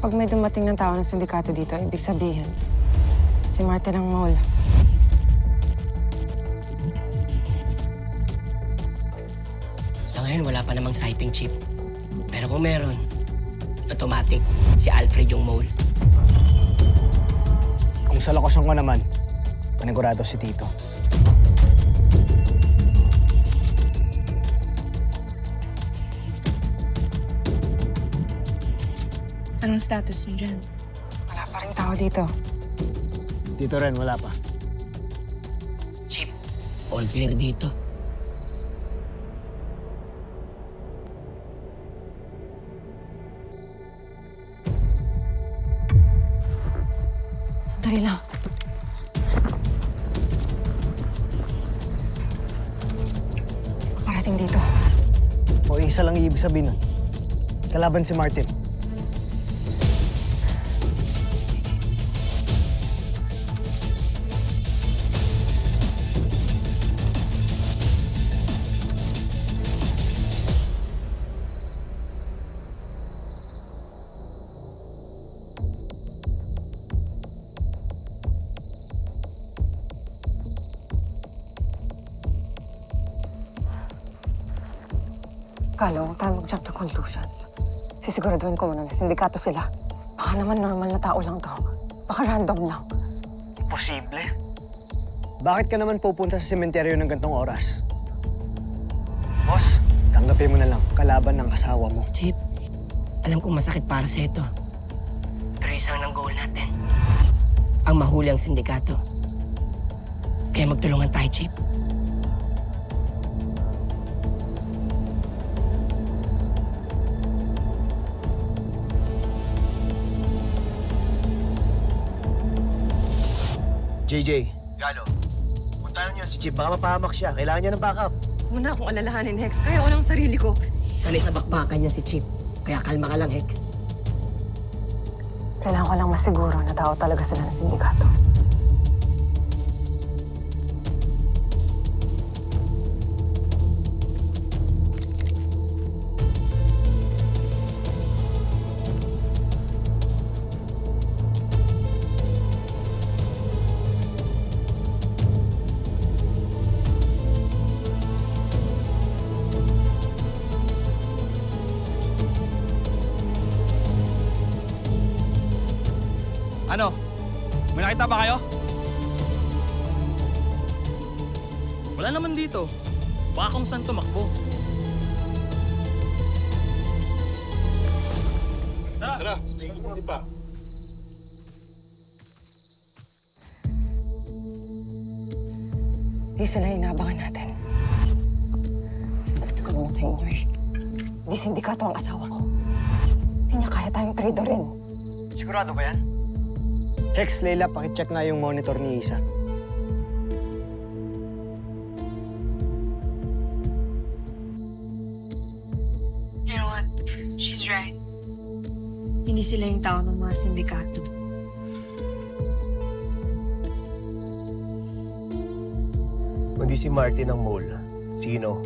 Kapag may dumating ng tao ng sindikato dito, ibig sabihin, si Martin ang mole. Sa ngayon, wala pa namang sighting, Chip. Pero kung meron, automatic, si Alfred yung mole. Kung sa lokasyon ko naman, panigurado si Tito. Anong status niyo dyan? Wala pa rin tao dito. Tito rin, wala pa. Chip, all clear dito. Sandali lang. Parating dito. O isa lang ibig sabihin nun. Kalaban si Martin. Kala mo tayo mag-jump to conclusions. Sisiguraduhin ko muna na sindikato sila. Baka naman normal na tao lang to. Baka random lang. Posible. Bakit ka naman pupunta sa sementeryo ng gantong oras? Boss, tanggapin mo na lang. Kalaban ng asawa mo. Chip, alam kong masakit para sa ito. Pero isang ng goal natin. Ang mahuli ang sindikato. Kaya magtulungan tayo, Chip. JJ. Galo. Puntahan niyo si Chip. Baka mapahamak siya. Kailangan niya ng backup. Huwag na akong alalahanin, Hex. Kaya ko lang sarili ko. Sanay sa bakbakan niya si Chip. Kaya kalma ka lang, Hex. Kailangan ko lang masiguro na tao talaga sila ng sindikato. Ano? May nakita ba kayo? Wala naman dito. Baka kung saan tumakbo. Tara! Hindi pa. Di sila inaabangan natin. Sinabi ko naman sa inyo eh. Di sindikato ang asawa ko. Hindi niya kaya tayong tradorin. Sigurado ba yan? Hex, Leila, pakicheck nga yung monitor ni Isa. You know what? She's right. Hindi sila yung tao ng mga sindikato. Kundi si Martin ang mole. Sino?